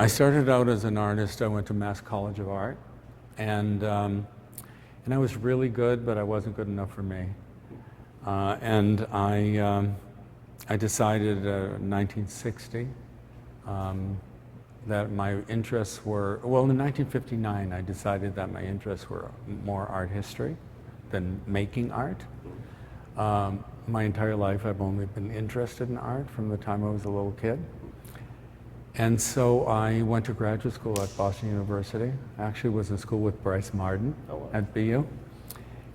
I started out as an artist. I went to Mass College of Art, and I was really good, but I wasn't good enough for me. And I decided in 1960 that my interests were, well, in 1959 I decided that my interests were more art history than making art. My entire life I've only been interested in art from the time I was a little kid. And so I went to graduate school at Boston University. I actually was in school with Bryce Marden at BU.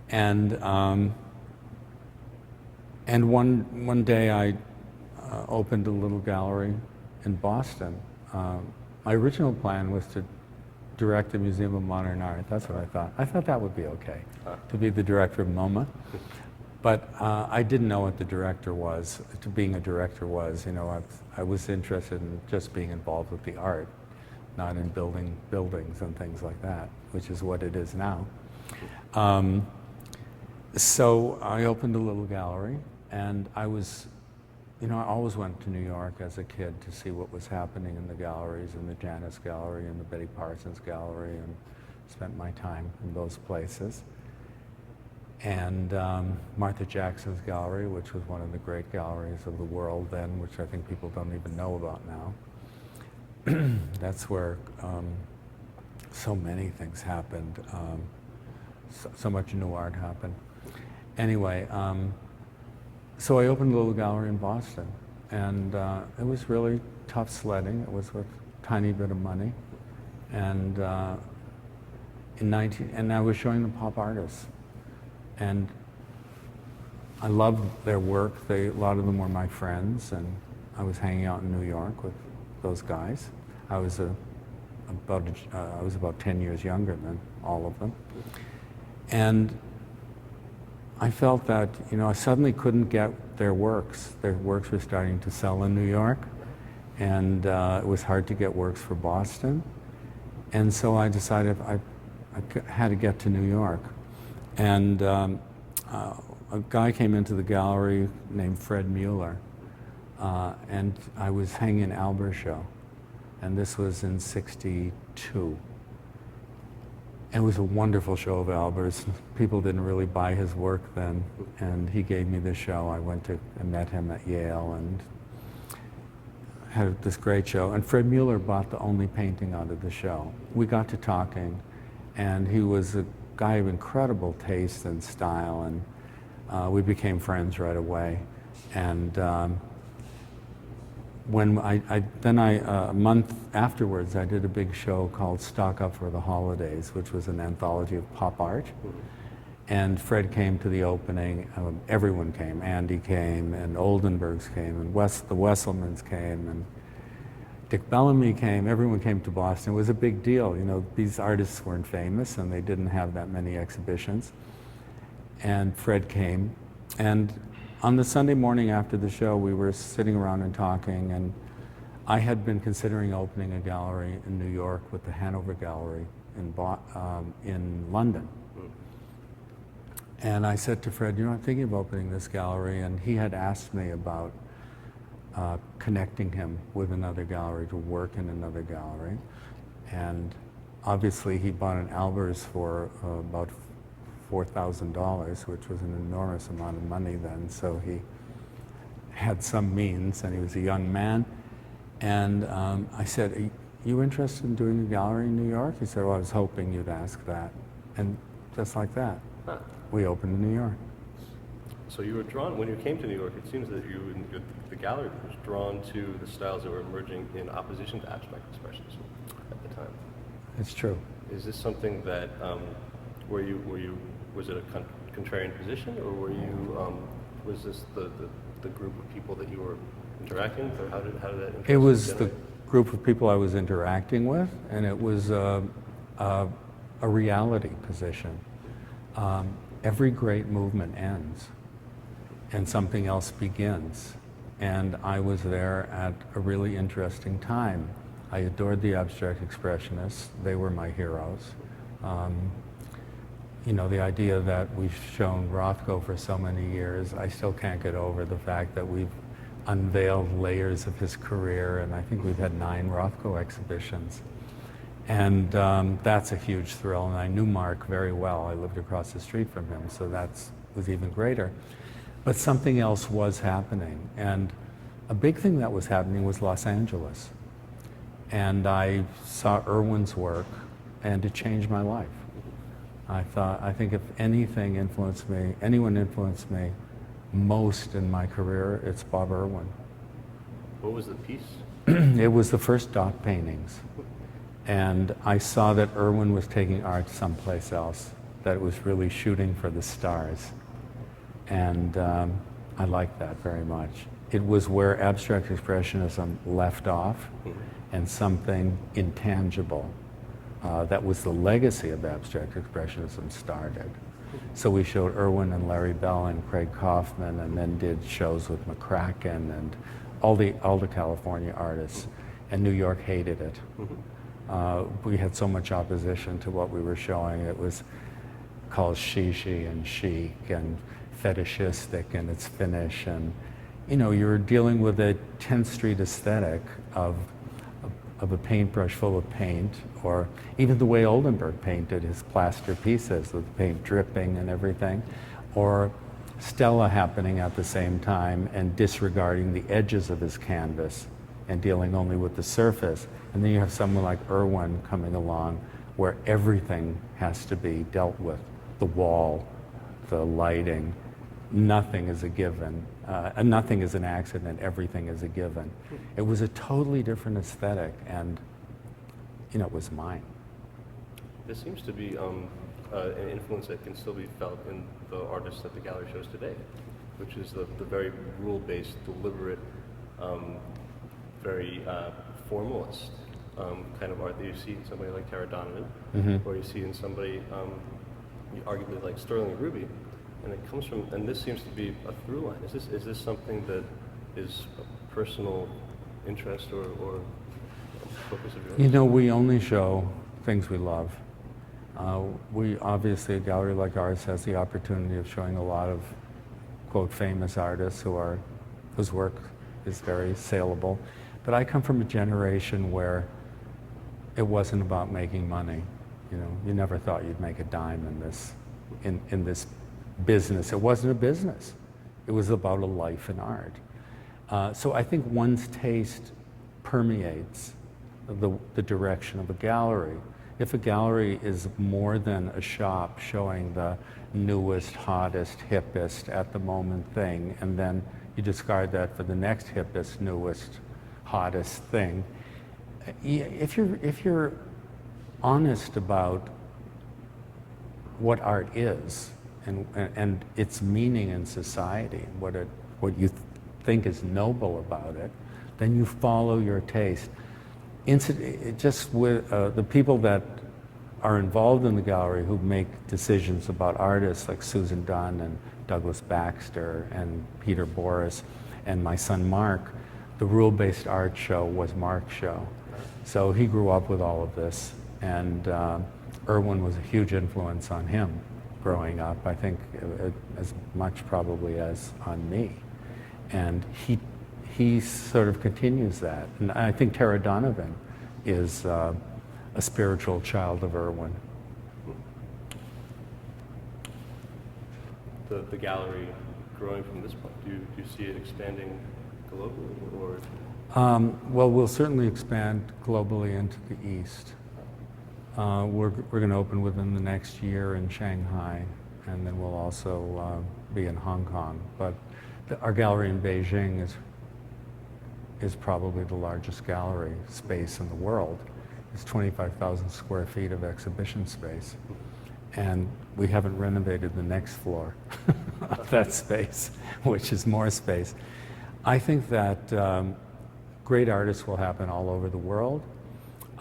And one day I opened a little gallery in Boston. My original plan was to direct the Museum of Modern Art. That's what I thought. I thought that would be okay, to be the director of MoMA. But I didn't know what the director was, to being a director was. You know, I was interested in just being involved with the art, not in building buildings and things like that, which is what it is now. So I opened a little gallery, and I was, you know, I always went to New York as a kid to see what was happening in the galleries, in the Janus Gallery and the Betty Parsons Gallery, and spent my time in those places. And Martha Jackson's gallery, which was one of the great galleries of the world then, which I think people don't even know about now. That's where so many things happened. So much new art happened. Anyway, so I opened a little gallery in Boston, and it was really tough sledding. It was with a tiny bit of money, and and I was showing the pop artists, and I loved their work. A lot of them were my friends, and I was hanging out in New York with those guys. I was about 10 years younger than all of them, and I felt that, you know, I suddenly couldn't get their works. Their works were starting to sell in New York, and it was hard to get works for Boston. And so I decided I had to get to New York. And a guy came into the gallery named Fred Mueller, and I was hanging an Albert show, and this was in '62. It was a wonderful show of Albert's. People didn't really buy his work then, and he gave me this show. I met him at Yale and had this great show. And Fred Mueller bought the only painting out of the show. We got to talking, and he was a guy of incredible taste and style, and we became friends right away. And a month afterwards, I did a big show called Stock Up for the Holidays, which was an anthology of pop art. And Fred came to the opening. Everyone came. Andy came, and Oldenburgs came, and the Wesselmans came, and Dick Bellamy came. Everyone came to Boston. It was a big deal. You know, these artists weren't famous, and they didn't have that many exhibitions. And Fred came, and on the Sunday morning after the show, we were sitting around and talking, and I had been considering opening a gallery in New York with the Hanover Gallery in London. And I said to Fred, you know, I'm thinking of opening this gallery, and he had asked me about connecting him with another gallery to work in another gallery. And obviously he bought an Albers for about $4,000, which was an enormous amount of money then, so he had some means, and he was a young man. And I said, are you interested in doing a gallery in New York? He said, well, I was hoping you'd ask that. And just like that, we opened in New York. So you were drawn, when you came to New York, it seems that the gallery was drawn to the styles that were emerging in opposition to abstract expressionism at the time. It's true. Is this something that, was it a contrarian position, or was this the group of people that you were interacting with, or how did that interest It was generate? the group of people I was interacting with, and it was a reality position. Every great movement ends, and something else begins. And I was there at a really interesting time. I adored the abstract expressionists. They were my heroes. You know, the idea that we've shown Rothko for so many years, I still can't get over the fact that we've unveiled layers of his career, and I think we've had 9 Rothko exhibitions. And that's a huge thrill, and I knew Mark very well. I lived across the street from him, so that was even greater. But something else was happening, and a big thing that was happening was Los Angeles. And I saw Irwin's work, and it changed my life. I think if anything influenced me, anyone influenced me most in my career, it's Bob Irwin. What was the piece? It was the first dot paintings. And I saw that Irwin was taking art someplace else, that it was really shooting for the stars. And I liked that very much. It was where abstract expressionism left off, and something intangible that was the legacy of abstract expressionism started. So we showed Irwin and Larry Bell and Craig Kaufman, and then did shows with McCracken and all the California artists, and New York hated it. We had so much opposition to what we were showing. It was called shishi and chic and fetishistic in its finish, and you know, you're dealing with a 10th Street aesthetic of a paintbrush full of paint, or even the way Oldenburg painted his plaster pieces with paint dripping and everything, or Stella happening at the same time and disregarding the edges of his canvas and dealing only with the surface. And then you have someone like Irwin coming along where everything has to be dealt with. The wall, the lighting, nothing is a given. Nothing is an accident, everything is a given. It was a totally different aesthetic, and you know, it was mine. There seems to be an influence that can still be felt in the artists that the gallery shows today, which is the very rule-based, deliberate, very formalist kind of art that you see in somebody like Tara Donovan, or you see in somebody arguably like Sterling Ruby. And it comes from, and this seems to be a through line. Is this something that is a personal interest or focus of yours? You know, we only show things we love. We obviously, a gallery like ours has the opportunity of showing a lot of, quote, famous artists whose work is very saleable. But I come from a generation where it wasn't about making money. You know, you never thought you'd make a dime in this business. It wasn't a business. It was about a life in art. So I think one's taste permeates the direction of a gallery. If a gallery is more than a shop showing the newest, hottest, hippest at the moment thing, and then you discard that for the next hippest, newest, hottest thing, if you're honest about what art is, and its meaning in society, what you think is noble about it, then you follow your taste. Just with the people that are involved in the gallery who make decisions about artists, like Susan Dunn and Douglas Baxter and Peter Boris and my son Mark, the rule-based art show was Mark's show. So he grew up with all of this, and Irwin was a huge influence on him growing up, I think as much probably as on me. And he sort of continues that. And I think Tara Donovan is a spiritual child of Irwin. The gallery growing from this point, do you see it expanding globally, or? Well, we'll certainly expand globally into the East. We're going to open within the next year in Shanghai, and then we'll also be in Hong Kong. But our gallery in Beijing is probably the largest gallery space in the world. It's 25,000 square feet of exhibition space. And we haven't renovated the next floor of that space, which is more space. I think that great artists will happen all over the world.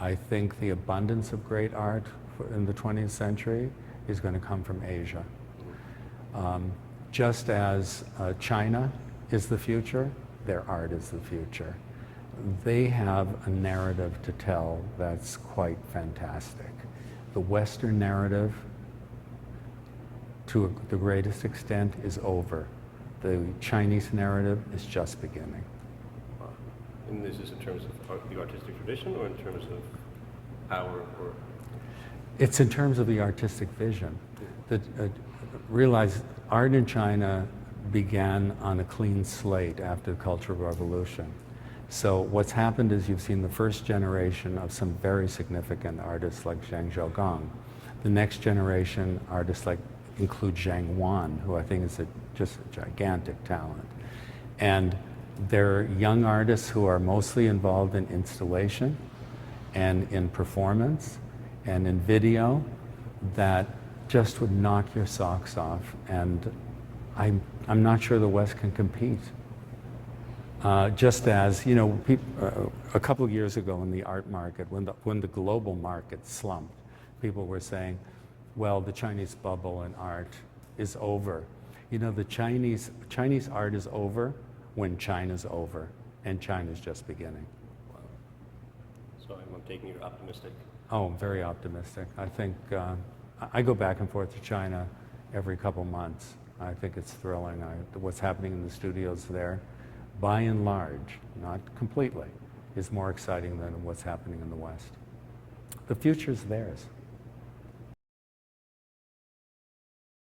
I think the abundance of great art in the 20th century is going to come from Asia. Just as China is the future, their art is the future. They have a narrative to tell that's quite fantastic. The Western narrative, to the greatest extent, is over. The Chinese narrative is just beginning. Wow. And this is in terms of the artistic tradition, or in terms of power, or? It's in terms of the artistic vision. That realize art in China began on a clean slate after the Cultural Revolution. So what's happened is you've seen the first generation of some very significant artists like Zhang Zhaogong. The next generation artists include Zhang Wan, who I think is just a gigantic talent. And they're young artists who are mostly involved in installation and in performance and in video that just would knock your socks off. And I'm not sure the West can compete. Just as, you know, a couple of years ago in the art market, when the global market slumped, people were saying, well, the Chinese bubble in art is over. You know, the Chinese art is over when China's over, and China's just beginning. Wow. So I'm taking you optimistic. Oh, I'm very optimistic. I think I go back and forth to China every couple months. I think it's thrilling. What's happening in the studios there, by and large, not completely, is more exciting than what's happening in the West. The future's theirs.